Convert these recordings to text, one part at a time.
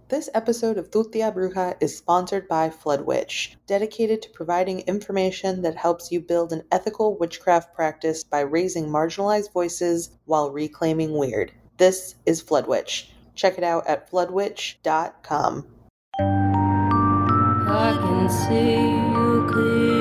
This episode of Tutia Bruja is sponsored by Floodwitch, dedicated to providing information that helps you build an ethical witchcraft practice by raising marginalized voices while reclaiming weird. This is Floodwitch. Check it out at floodwitch.com. I can see you clearly.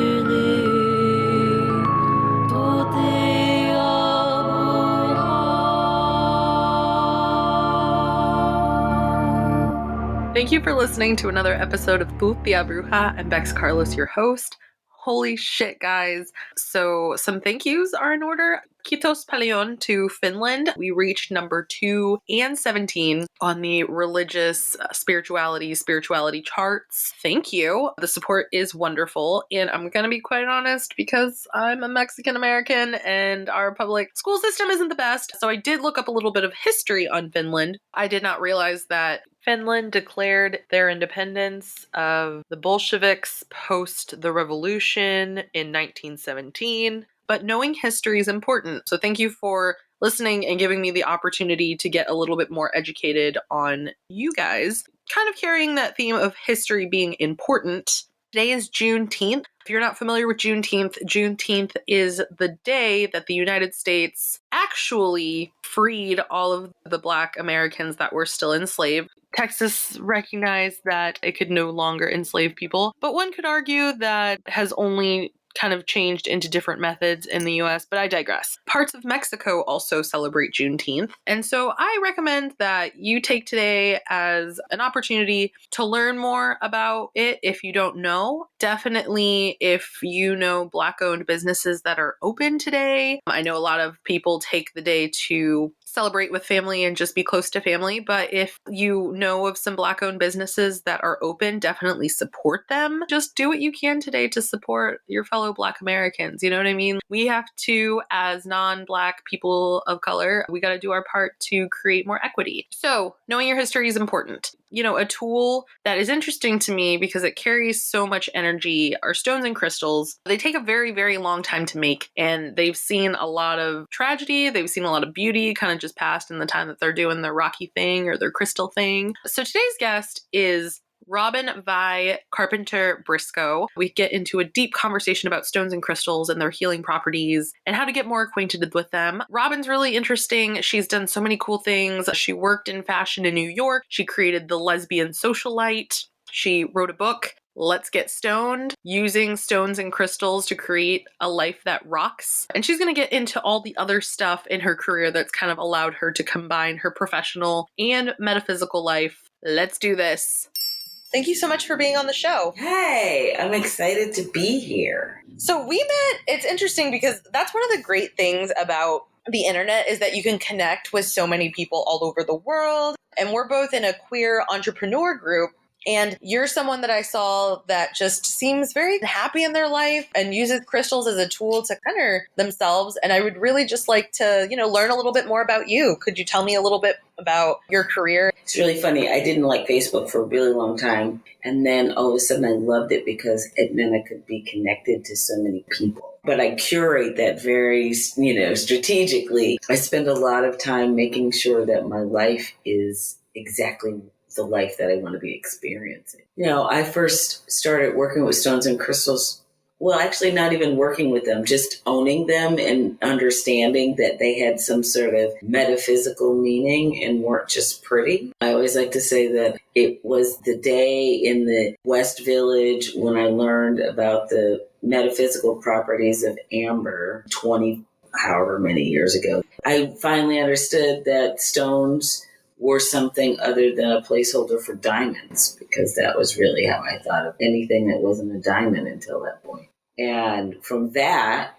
Thank you for listening to another episode of Tutia Bruja. I'm Bex Carlos, your host. Holy shit, guys. So some thank yous are in order. Kiitos paljon to Finland. We reached number 2 and 17 on the religious spirituality charts. Thank you. The support is wonderful. And I'm going to be quite honest because I'm a Mexican American and our public school system isn't the best. So I did look up a little bit of history on Finland. I did not realize that Finland declared their independence of the Bolsheviks post the revolution in 1917. But knowing history is important. So thank you for listening and giving me the opportunity to get a little bit more educated on you guys. Kind of carrying that theme of history being important. Today is Juneteenth. If you're not familiar with Juneteenth, Juneteenth is the day that the United States actually freed all of the Black Americans that were still enslaved. Texas recognized that it could no longer enslave people, but one could argue that has only kind of changed into different methods in the US, but I digress. Parts of Mexico also celebrate Juneteenth, and so I recommend that you take today as an opportunity to learn more about it if you don't know. Definitely if you know Black-owned businesses that are open today. I know a lot of people take the day to celebrate with family and just be close to family, but if you know of some Black-owned businesses that are open, definitely support them. Just do what you can today to support your fellow Black Americans. You know what I mean? We have to, as non-Black people of color, we got to do our part to create more equity. So knowing your history is important. You know, a tool that is interesting to me because it carries so much energy are stones and crystals. They take a very, very long time to make, and they've seen a lot of tragedy. They've seen a lot of beauty kind of just passed in the time that they're doing their rocky thing or their crystal thing. So today's guest is Robyn Vie Carpenter-Brisco. We get into a deep conversation about stones and crystals and their healing properties and how to get more acquainted with them. Robyn's really interesting. She's done so many cool things. She worked in fashion in New York. She created the Lesbian Socialite. She wrote a book, Let's Get Stoned, using stones and crystals to create a life that rocks. And she's going to get into all the other stuff in her career that's kind of allowed her to combine her professional and metaphysical life. Let's do this. Thank you so much for being on the show. Hey, I'm excited to be here. So we met, it's interesting because that's one of the great things about the internet is that you can connect with so many people all over the world. And we're both in a queer entrepreneur group. And you're someone that I saw that just seems very happy in their life and uses crystals as a tool to center themselves. And I would really just like to, learn a little bit more about you. Could you tell me a little bit about your career? It's really funny. I didn't like Facebook for a really long time. And then all of a sudden I loved it because it meant I could be connected to so many people. But I curate that very, strategically. I spend a lot of time making sure that my life is exactly the life that I want to be experiencing. I first started working with stones and crystals. Well, actually not even working with them, just owning them and understanding that they had some sort of metaphysical meaning and weren't just pretty. I always like to say that it was the day in the West Village when I learned about the metaphysical properties of amber 20, however many years ago. I finally understood that stones were something other than a placeholder for diamonds, because that was really how I thought of anything that wasn't a diamond until that point. And from that,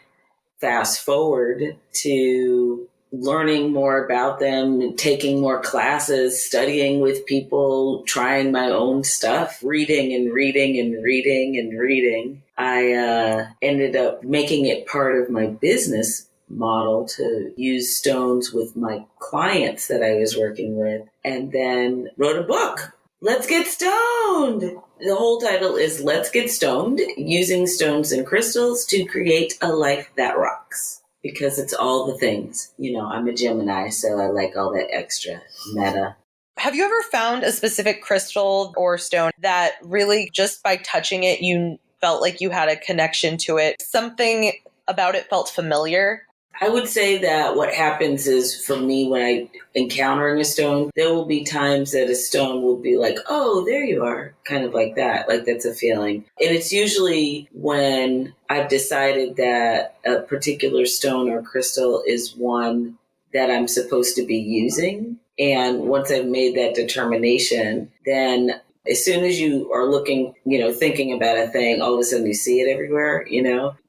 fast forward to learning more about them, taking more classes, studying with people, trying my own stuff, reading and reading and reading and reading. I ended up making it part of my business model to use stones with my clients that I was working with, and then wrote a book, Let's Get Stoned. The whole title is Let's Get Stoned, Using Stones and Crystals to Create a Life That Rocks. Because it's all the things. I'm a Gemini, so I like all that extra meta. Have you ever found a specific crystal or stone that really just by touching it, you felt like you had a connection to it? Something about it felt familiar? I would say that what happens is for me when I encountering a stone, there will be times that a stone will be like, oh, there you are, kind of like that. Like that's a feeling. And it's usually when I've decided that a particular stone or crystal is one that I'm supposed to be using. And once I've made that determination, then as soon as you are looking, thinking about a thing, all of a sudden you see it everywhere,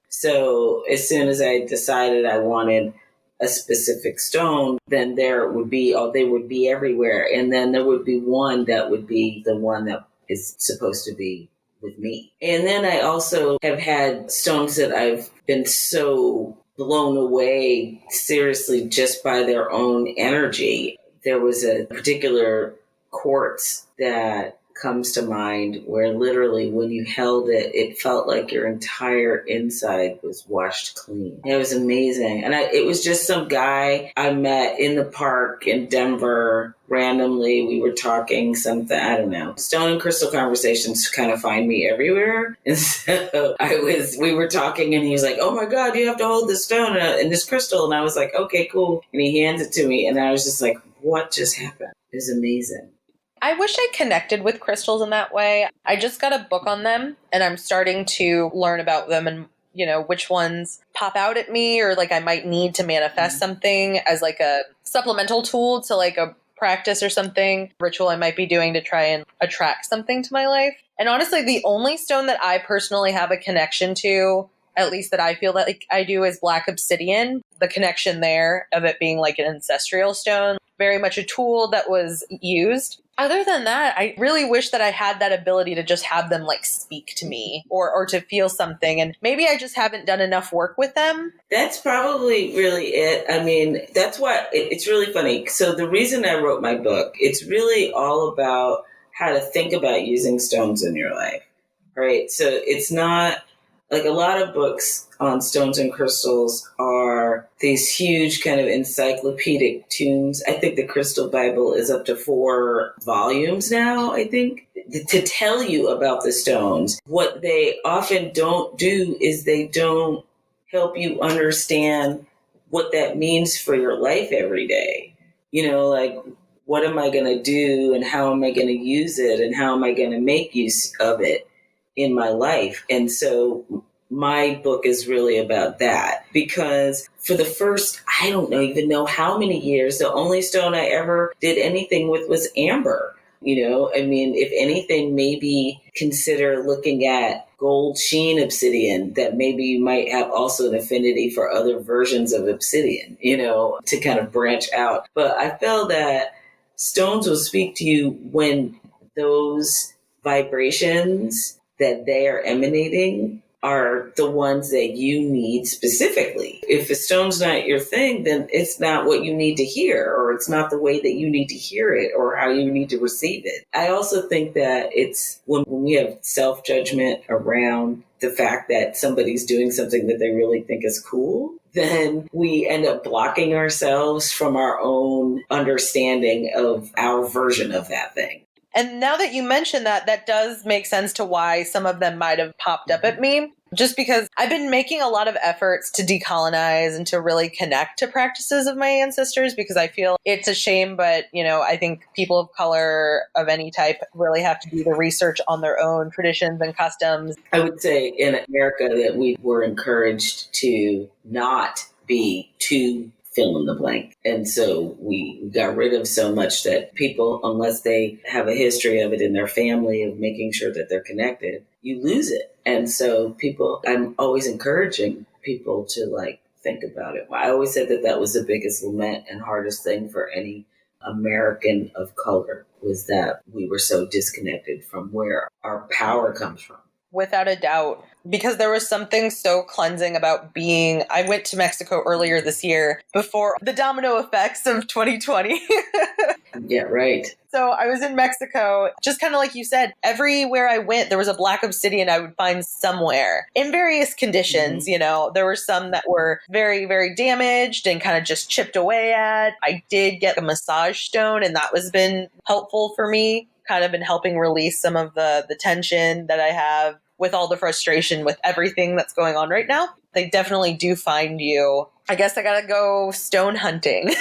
So as soon as I decided I wanted a specific stone, then there would be, they would be everywhere. And then there would be one that would be the one that is supposed to be with me. And then I also have had stones that I've been so blown away seriously just by their own energy. There was a particular quartz that comes to mind where literally when you held it, it felt like your entire inside was washed clean. It was amazing. And it was just some guy I met in the park in Denver randomly. We were talking something, I don't know. Stone and crystal conversations kind of find me everywhere. And so we were talking and he was like, oh my God, you have to hold this stone and this crystal. And I was like, okay, cool. And he hands it to me. And I was just like, what just happened? It was amazing. I wish I connected with crystals in that way. I just got a book on them and I'm starting to learn about them and, which ones pop out at me or like I might need to manifest something as like a supplemental tool to like a practice or something, ritual I might be doing to try and attract something to my life. And honestly, the only stone that I personally have a connection to, at least that I feel that like I do, is black obsidian. The connection there of it being like an ancestral stone, very much a tool that was used. Other than that, I really wish that I had that ability to just have them like speak to me or to feel something. And maybe I just haven't done enough work with them. That's probably really it. I mean, that's why it's really funny. So the reason I wrote my book, it's really all about how to think about using stones in your life, right? So it's not like a lot of books on stones and crystals are these huge kind of encyclopedic tomes. I think the Crystal Bible is up to 4 volumes now, I think, to tell you about the stones. What they often don't do is they don't help you understand what that means for your life every day. Like, what am I going to do and how am I going to use it and how am I going to make use of it in my life? And so my book is really about that because for the first, I don't even know how many years, the only stone I ever did anything with was amber. If anything, maybe consider looking at gold sheen obsidian that maybe you might have also an affinity for other versions of obsidian, to kind of branch out. But I feel that stones will speak to you when those vibrations that they are emanating are the ones that you need specifically. If a stone's not your thing, then it's not what you need to hear, or it's not the way that you need to hear it, or how you need to receive it. I also think that it's when we have self-judgment around the fact that somebody's doing something that they really think is cool, then we end up blocking ourselves from our own understanding of our version of that thing. And now that you mention that, that does make sense to why some of them might have popped up at me. Just because I've been making a lot of efforts to decolonize and to really connect to practices of my ancestors because I feel it's a shame, but, I think people of color of any type really have to do the research on their own traditions and customs. I would say in America that we were encouraged to not be too fill in the blank. And so we got rid of so much that people, unless they have a history of it in their family of making sure that they're connected, you lose it. And so I'm always encouraging people to think about it. I always said that was the biggest lament and hardest thing for any American of color was that we were so disconnected from where our power comes from. Without a doubt, because there was something so cleansing about I went to Mexico earlier this year before the domino effects of 2020. Yeah, right. So I was in Mexico, just kind of like you said, everywhere I went, there was a black obsidian I would find somewhere in various conditions. You know, there were some that were very, very damaged and kind of just chipped away at. I did get a massage stone, and that was been helpful for me, kind of in helping release some of the tension that I have with all the frustration with everything that's going on right now. They definitely do find you. I guess I gotta go stone hunting.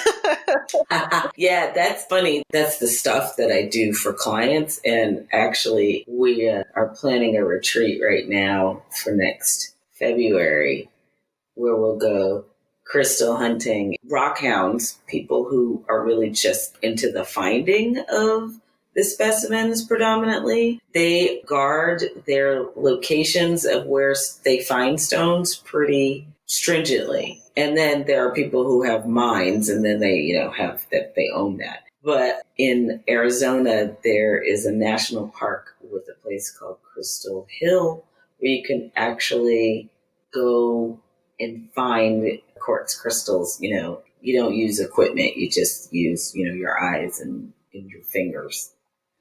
Yeah, that's funny. That's the stuff that I do for clients. And actually, we are planning a retreat right now for next February where we'll go crystal hunting. Rock hounds, people who are really just into the finding of the specimens predominantly, they guard their locations of where they find stones pretty stringently. And then there are people who have mines, and then they, have that, they own that. But in Arizona, there is a national park with a place called Crystal Hill where you can actually go and find quartz crystals. You don't use equipment. You just use, your eyes and your fingers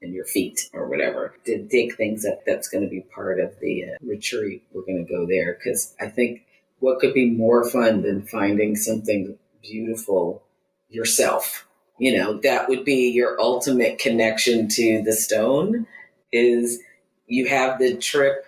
and your feet or whatever to dig things up. That's going to be part of the retreat. We're going to go there because I think what could be more fun than finding something beautiful yourself? That would be your ultimate connection to the stone is you have the trip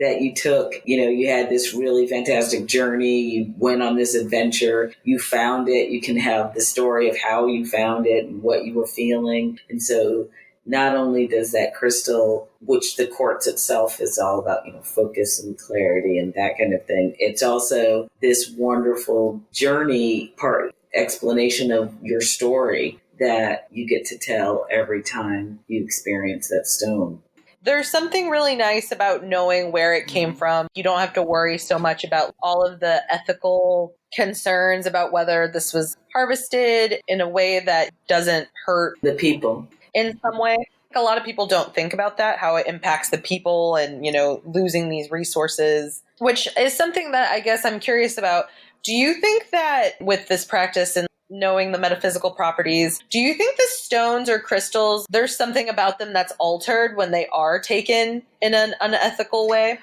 that you took, you had this really fantastic journey. You went on this adventure, you found it, you can have the story of how you found it and what you were feeling. And so not only does that crystal, which the quartz itself is all about, focus and clarity and that kind of thing, it's also this wonderful journey part, explanation of your story that you get to tell every time you experience that stone. There's something really nice about knowing where it came from. You don't have to worry so much about all of the ethical concerns about whether this was harvested in a way that doesn't hurt the people in some way. A lot of people don't think about that, how it impacts the people and, losing these resources, which is something that I guess I'm curious about. Do you think that with this practice and knowing the metaphysical properties, do you think the stones or crystals, there's something about them that's altered when they are taken in an unethical way?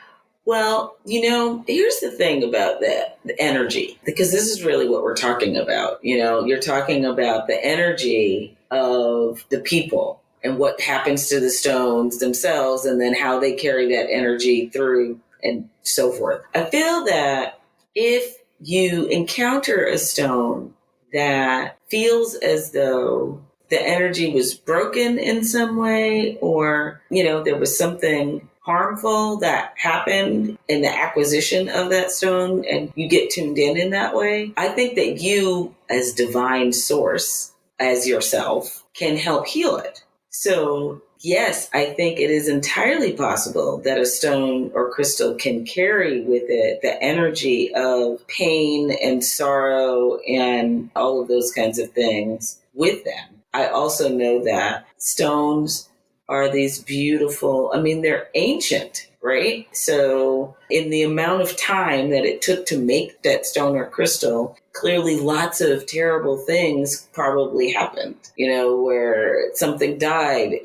Well, here's the thing about that, the energy, because this is really what we're talking about. You're talking about the energy of the people and what happens to the stones themselves and then how they carry that energy through and so forth. I feel that if you encounter a stone that feels as though the energy was broken in some way, or, there was something harmful that happened in the acquisition of that stone and you get tuned in that way, I think that you as divine source, as yourself, can help heal it. So yes, I think it is entirely possible that a stone or crystal can carry with it the energy of pain and sorrow and all of those kinds of things with them. I also know that stones are these beautiful, they're ancient, right? So in the amount of time that it took to make that stone or crystal, clearly lots of terrible things probably happened, where something died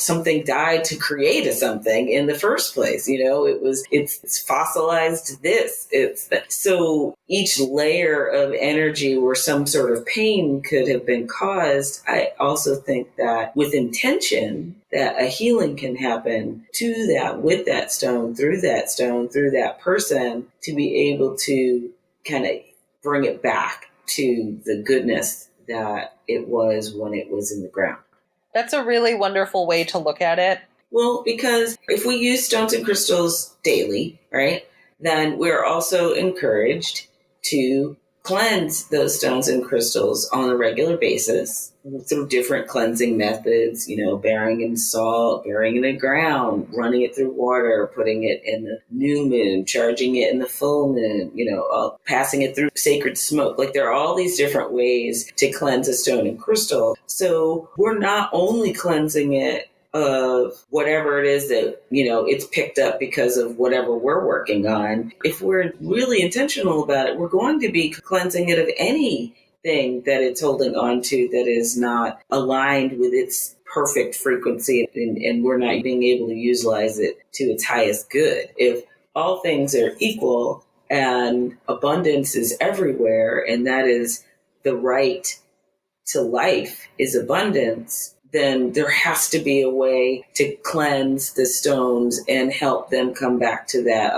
to create a something in the first place. It's fossilized this. So each layer of energy where some sort of pain could have been caused, I also think that with intention, that a healing can happen to that, with that stone, through that person, to be able to kind of bring it back to the goodness that it was when it was in the ground. That's a really wonderful way to look at it. Well, because if we use stones and crystals daily, right, then we're also encouraged to cleanse those stones and crystals on a regular basis through different cleansing methods, burying in salt, burying it in the ground, running it through water, putting it in the new moon, charging it in the full moon, passing it through sacred smoke. Like there are all these different ways to cleanse a stone and crystal. So we're not only cleansing it of whatever it is that, it's picked up because of whatever we're working on. If we're really intentional about it, we're going to be cleansing it of any thing that it's holding on to that is not aligned with its perfect frequency, and we're not being able to utilize it to its highest good. If all things are equal and abundance is everywhere, and that is the right to life is abundance, then there has to be a way to cleanse the stones and help them come back to that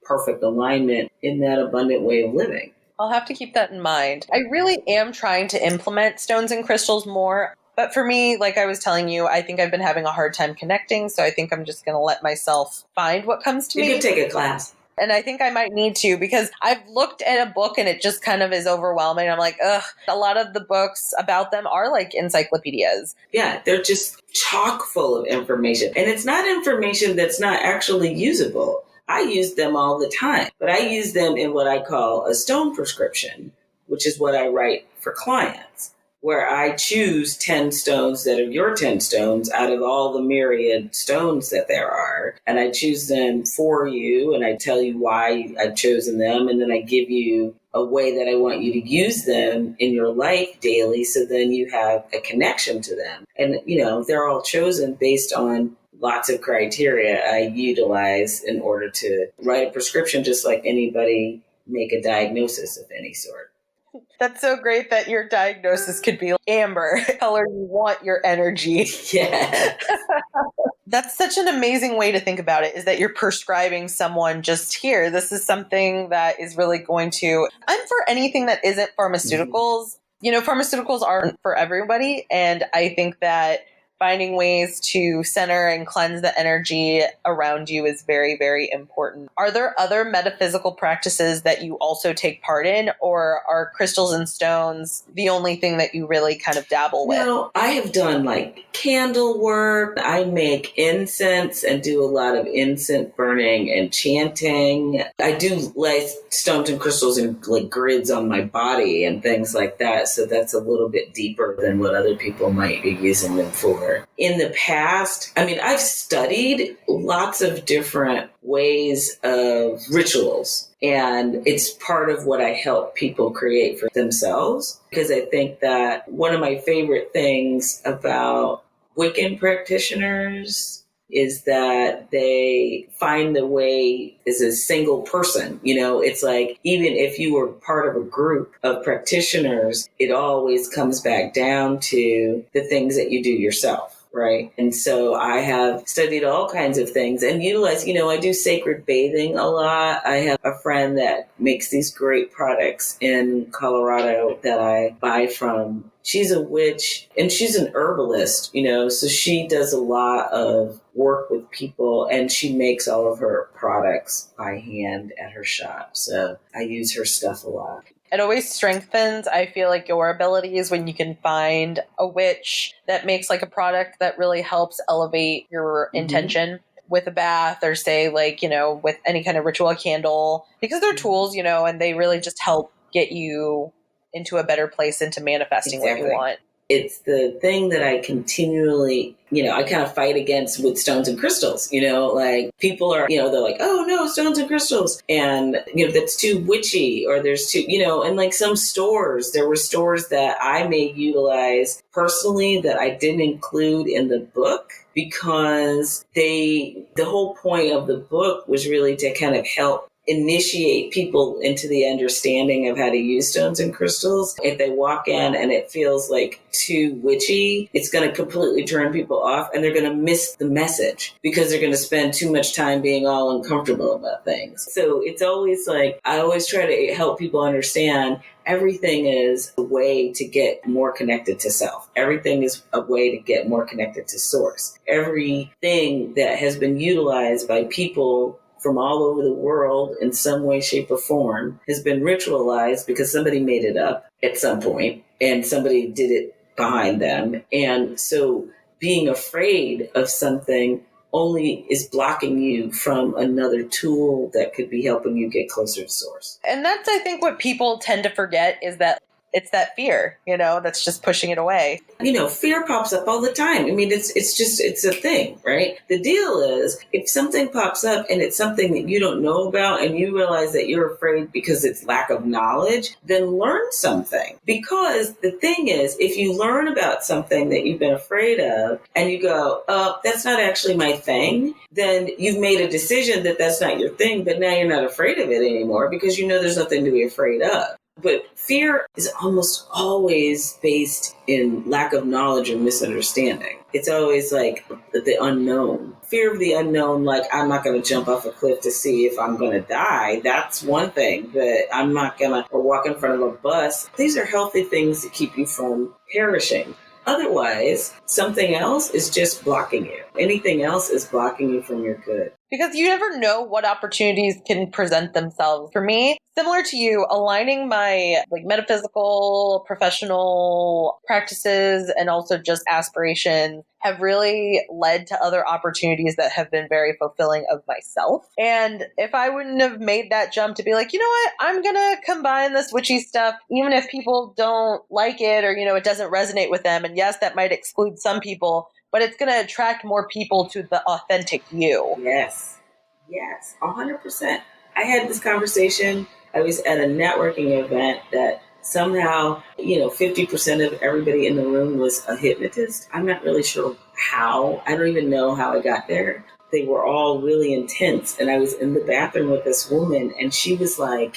perfect alignment in that abundant way of living. I'll have to keep that in mind. I really am trying to implement stones and crystals more. But for me, like I was telling you, I think I've been having a hard time connecting. So I think I'm just going to let myself find what comes to me. You could take a class. And I think I might need to, because I've looked at a book and it just kind of is overwhelming. I'm like, ugh, a lot of the books about them are like encyclopedias. Yeah, they're just chock full of information. And it's not information that's not actually usable. I use them all the time, but I use them in what I call a stone prescription, which is what I write for clients, where I choose 10 stones that are your 10 stones out of all the myriad stones that there are. And I choose them for you, and I tell you why I've chosen them. And then I give you a way that I want you to use them in your life daily, so then you have a connection to them. And, they're all chosen based on lots of criteria I utilize in order to write a prescription, just like anybody make a diagnosis of any sort. That's so great that your diagnosis could be amber, color you want your energy. Yeah. That's such an amazing way to think about it, is that you're prescribing someone just here. This is something that is really going to, I'm for anything that isn't pharmaceuticals. Pharmaceuticals aren't for everybody. And I think that finding ways to center and cleanse the energy around you is very, very important. Are there other metaphysical practices that you also take part in, or are crystals and stones the only thing that you really kind of dabble with? No, I have done like candle work. I make incense and do a lot of incense burning and chanting. I do lay stones and crystals and like grids on my body and things like that. So that's a little bit deeper than what other people might be using them for. In the past, I've studied lots of different ways of rituals, and it's part of what I help people create for themselves, because I think that one of my favorite things about Wiccan practitioners is that they find the way as a single person. It's like, even if you were part of a group of practitioners, it always comes back down to the things that you do yourself. Right. And so I have studied all kinds of things and utilized, I do sacred bathing a lot. I have a friend that makes these great products in Colorado that I buy from. She's a witch and she's an herbalist, so she does a lot of work with people, and she makes all of her products by hand at her shop. So I use her stuff a lot. It always strengthens, I feel like, your abilities when you can find a witch that makes like a product that really helps elevate your intention with a bath, or say like, with any kind of ritual candle, because they're tools, and they really just help get you into a better place, into manifesting what you want. It's the thing that I continually, I kind of fight against with stones and crystals, like people are, they're like, oh no, stones and crystals. And, that's too witchy, or there's too, and like there were stores that I may utilize personally that I didn't include in the book, because the whole point of the book was really to kind of help initiate people into the understanding of how to use stones and crystals. If they walk in and it feels like too witchy, it's going to completely turn people off, and they're going to miss the message because they're going to spend too much time being all uncomfortable about things. So it's always like, I always try to help people understand everything is a way to get more connected to self. Everything is a way to get more connected to source. Everything that has been utilized by people from all over the world in some way, shape, or form has been ritualized because somebody made it up at some point and somebody did it behind them. And so being afraid of something only is blocking you from another tool that could be helping you get closer to source. And that's, I think, what people tend to forget, is that it's that fear, that's just pushing it away. Fear pops up all the time. I mean, it's a thing, right? The deal is, if something pops up and it's something that you don't know about and you realize that you're afraid because it's lack of knowledge, then learn something. Because the thing is, if you learn about something that you've been afraid of and you go, oh, that's not actually my thing, then you've made a decision that that's not your thing, but now you're not afraid of it anymore because there's nothing to be afraid of. But fear is almost always based in lack of knowledge or misunderstanding. It's always like the unknown. Fear of the unknown, like I'm not going to jump off a cliff to see if I'm going to die. That's one thing, but I'm not going to walk in front of a bus. These are healthy things to keep you from perishing. Otherwise, something else is just blocking you. Anything else is blocking you from your good. Because you never know what opportunities can present themselves. For me, similar to you, aligning my metaphysical, professional practices and also just aspirations have really led to other opportunities that have been very fulfilling of myself. And if I wouldn't have made that jump to be like, you know what, I'm going to combine this witchy stuff, even if people don't like it or, it doesn't resonate with them. And yes, that might exclude some people, but it's going to attract more people to the authentic you. Yes, 100%. I had this conversation. I was at a networking event that somehow, 50% of everybody in the room was a hypnotist. I'm not really sure how. I don't even know how I got there. They were all really intense. And I was in the bathroom with this woman and she was like,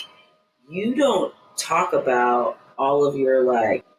you don't talk about all of your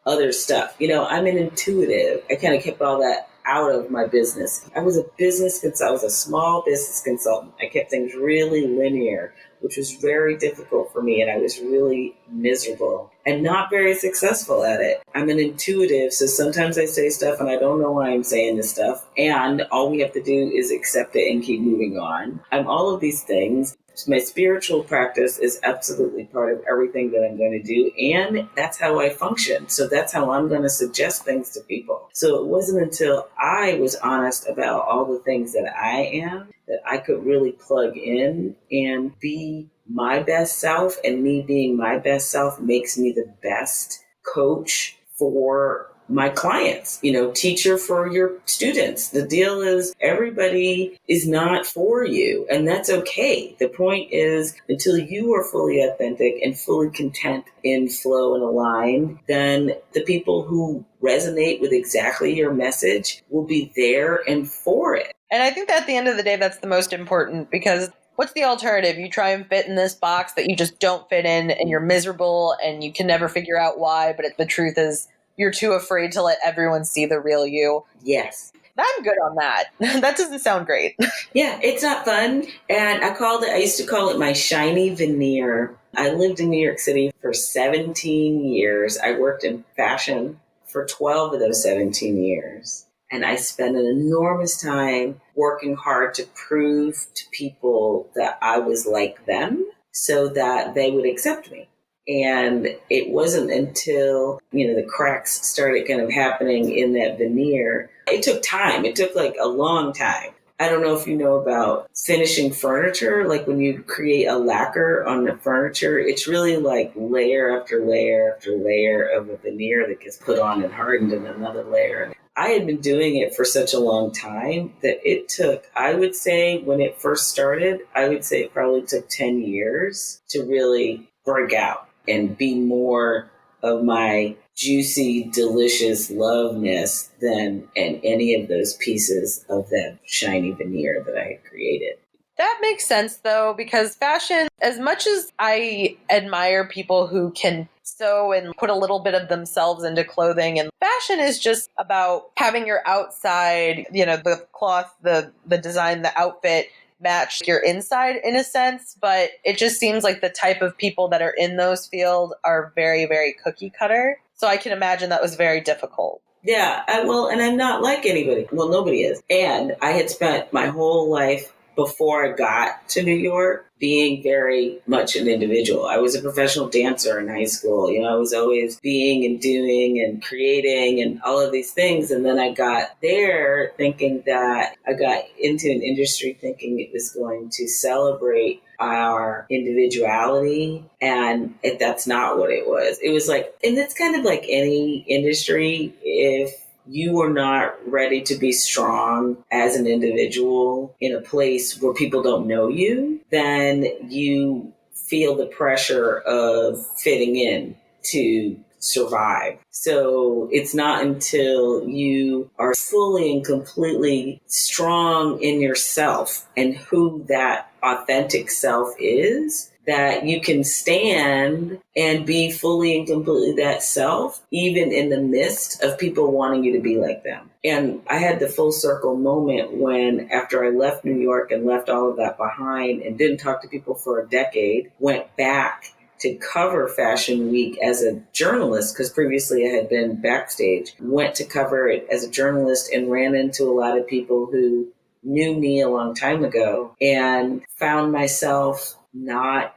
other stuff. I'm an intuitive. I kind of kept all that out of my business. I was a small business consultant. I kept things really linear, which was very difficult for me. And I was really miserable and not very successful at it. I'm an intuitive. So sometimes I say stuff and I don't know why I'm saying this stuff. And all we have to do is accept it and keep moving on. I'm all of these things. My spiritual practice is absolutely part of everything that I'm going to do. And that's how I function. So that's how I'm going to suggest things to people. So it wasn't until I was honest about all the things that I am that I could really plug in and be my best self. And me being my best self makes me the best coach for my clients, teacher for your students. The deal is everybody is not for you, and that's okay. The point is, until you are fully authentic and fully content in flow and aligned, then the people who resonate with exactly your message will be there and for it. And I think that at the end of the day, that's the most important, because what's the alternative? You try and fit in this box that you just don't fit in, and you're miserable and you can never figure out why, but the truth is, you're too afraid to let everyone see the real you. Yes. I'm good on that. That doesn't sound great. Yeah, it's not fun. And I used to call it my shiny veneer. I lived in New York City for 17 years. I worked in fashion for 12 of those 17 years. And I spent an enormous time working hard to prove to people that I was like them so that they would accept me. And it wasn't until, the cracks started kind of happening in that veneer. It took time. It took a long time. I don't know if you know about finishing furniture. Like when you create a lacquer on the furniture, it's really layer after layer after layer of a veneer that gets put on and hardened and another layer. I had been doing it for such a long time that it took, I would say, when it first started, it probably took 10 years to really break out and be more of my juicy, delicious loveness than in any of those pieces of that shiny veneer that I had created. That makes sense, though, because fashion, as much as I admire people who can sew and put a little bit of themselves into clothing, and fashion is just about having your outside, the cloth, the design, the outfit match your inside in a sense, but it just seems like the type of people that are in those fields are very, very cookie cutter. So I can imagine that was very difficult. Yeah, and I'm not like anybody. Well, nobody is. And I had spent my whole life before I got to New York, being very much an individual. I was a professional dancer in high school. I was always being and doing and creating and all of these things. And then I got there thinking that I got into an industry thinking it was going to celebrate our individuality, and that's not what it was. It was like, and it's kind of like any industry, if you are not ready to be strong as an individual in a place where people don't know you, then you feel the pressure of fitting in to survive. So it's not until you are fully and completely strong in yourself and who that authentic self is that you can stand and be fully and completely that self, even in the midst of people wanting you to be like them. And I had the full circle moment when, after I left New York and left all of that behind and didn't talk to people for a decade, went back to cover Fashion Week as a journalist, because previously I had been backstage, went to cover it as a journalist and ran into a lot of people who knew me a long time ago and found myself not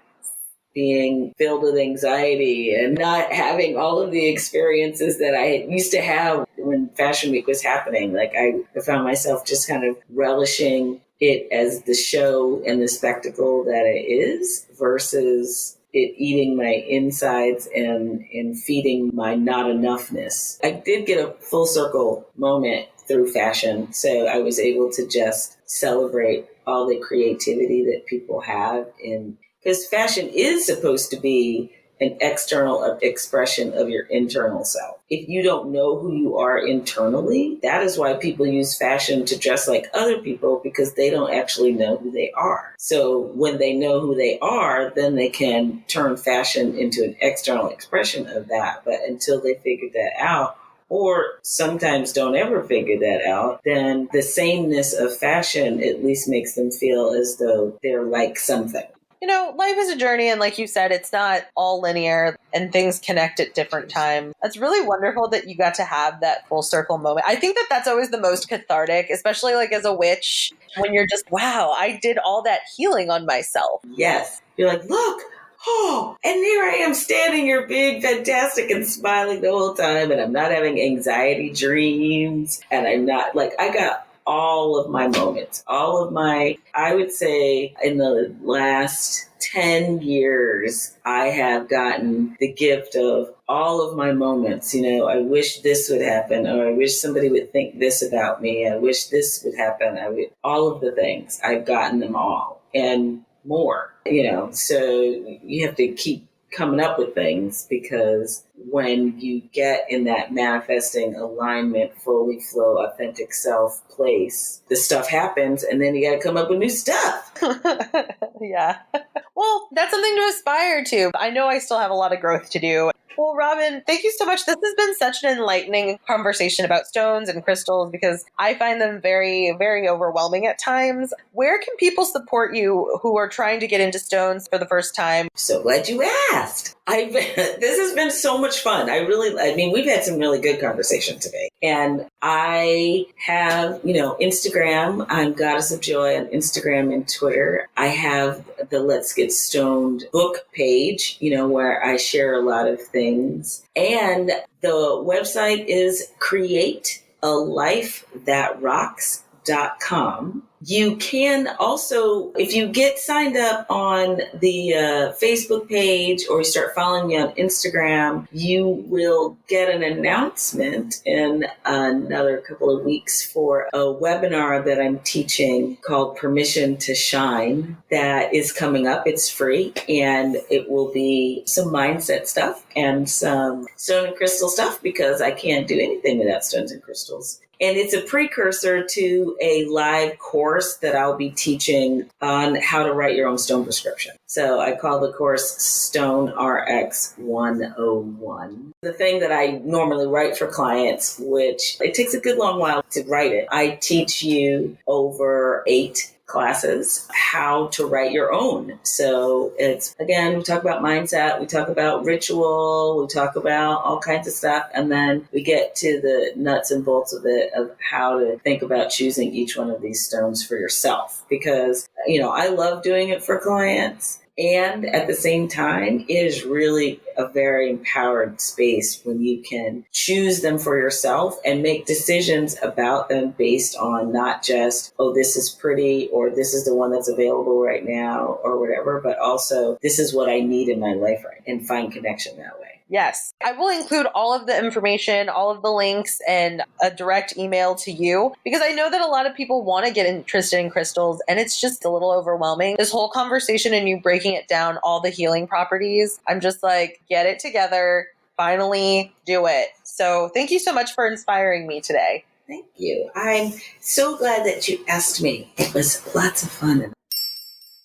being filled with anxiety and not having all of the experiences that I used to have when Fashion Week was happening. Like I found myself just kind of relishing it as the show and the spectacle that it is versus it eating my insides and feeding my not enoughness. I did get a full circle moment through fashion. So I was able to just celebrate all the creativity that people have because fashion is supposed to be an external expression of your internal self. If you don't know who you are internally, that is why people use fashion to dress like other people, because they don't actually know who they are. So when they know who they are, then they can turn fashion into an external expression of that. But until they figure that out, or sometimes don't ever figure that out, then the sameness of fashion at least makes them feel as though they're like something. Life is a journey, and like you said, it's not all linear and things connect at different times. It's really wonderful that you got to have that full circle moment. I think that that's always the most cathartic, especially like as a witch, when you're just, wow, I did all that healing on myself. Yes. You're like, look, oh, and here I am standing here being fantastic and smiling the whole time, and I'm not having anxiety dreams, and I'm not like, I got all of my moments, I would say in the last 10 years, I have gotten the gift of all of my moments. I wish this would happen, or I wish somebody would think this about me. I wish this would happen. All of the things, I've gotten them all and more, so you have to keep coming up with things, because when you get in that manifesting alignment, fully flow, authentic self place, the stuff happens, and then you got to come up with new stuff. Yeah. Well, that's something to aspire to. I know I still have a lot of growth to do. Well, Robyn, thank you so much. This has been such an enlightening conversation about stones and crystals, because I find them very, very overwhelming at times. Where can people support you who are trying to get into stones for the first time? So glad you asked. This has been so much fun. We've had some really good conversation today. And I have, Instagram. I'm Goddess of Joy on Instagram and Twitter. I have the Let's Get Stoned book page, where I share a lot of things. And the website is createalifethatrocks.com. You can also, if you get signed up on the Facebook page, or you start following me on Instagram, you will get an announcement in another couple of weeks for a webinar that I'm teaching called Permission to Shine that is coming up. It's free, and it will be some mindset stuff and some stone and crystal stuff, because I can't do anything without stones and crystals. And it's a precursor to a live course that I'll be teaching on how to write your own stone prescription. So I call the course Stone RX 101. The thing that I normally write for clients, which it takes a good long while to write it, I teach you over 8 classes how to write your own. So it's, again, we talk about mindset, we talk about ritual, we talk about all kinds of stuff, and then we get to the nuts and bolts of it, of how to think about choosing each one of these stones for yourself. Because, I love doing it for clients. And at the same time, it is really a very empowered space when you can choose them for yourself and make decisions about them based on not just, oh, this is pretty, or this is the one that's available right now, or whatever, but also this is what I need in my life, right? And find connection that way. Yes. I will include all of the information, all of the links, and a direct email to you, because I know that a lot of people want to get interested in crystals and it's just a little overwhelming. This whole conversation and you breaking it down, all the healing properties, I'm just like, get it together, finally do it. So thank you so much for inspiring me today. Thank you. I'm so glad that you asked me. It was lots of fun.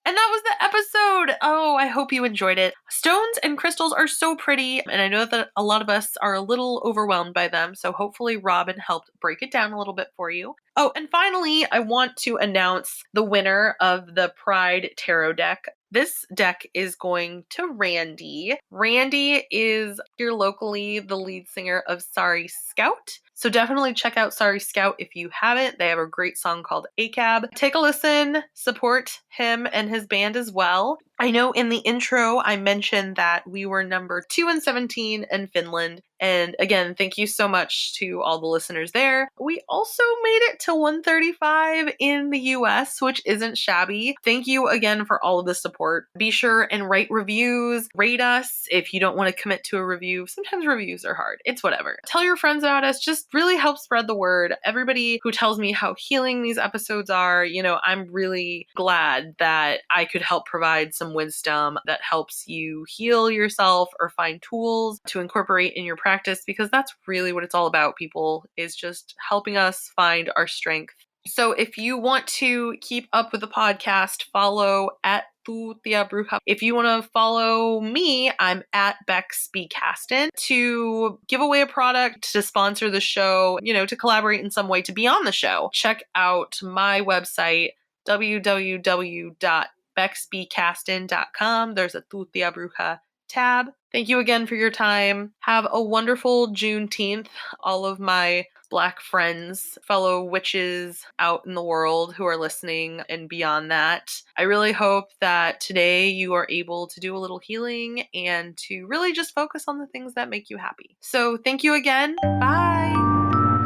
And that was the episode. Oh, I hope you enjoyed it. Stones and crystals are so pretty, and I know that a lot of us are a little overwhelmed by them, so hopefully Robyn helped break it down a little bit for you. Oh, and finally, I want to announce the winner of the Pride Tarot deck. This deck is going to Randy. Randy is here locally the lead singer of Sorry Scout. So definitely check out Sorry Scout if you haven't. They have a great song called ACAB. Take a listen, support him and his band as well. I know in the intro I mentioned that we were number 2 and 17 in Finland. And again, thank you so much to all the listeners there. We also made it to 135 in the US, which isn't shabby. Thank you again for all of the support. Be sure and write reviews, rate us if you don't want to commit to a review. Sometimes reviews are hard. It's whatever. Tell your friends about us. Just really help spread the word. Everybody who tells me how healing these episodes are, I'm really glad that I could help provide some wisdom that helps you heal yourself or find tools to incorporate in your practice, because that's really what it's all about, people, is just helping us find our strength. So if you want to keep up with the podcast, follow at Tia Bruja. If you want to follow me, I'm at Bex B. Caston. To give away a product, to sponsor the show, to collaborate in some way, to be on the show, check out my website, www.bexbcaston.com. There's a Tia Bruja tab. Thank you again for your time. Have a wonderful Juneteenth, all of my Black friends, fellow witches out in the world who are listening and beyond that. I really hope that today you are able to do a little healing and to really just focus on the things that make you happy. So thank you again. Bye.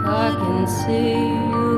I can see you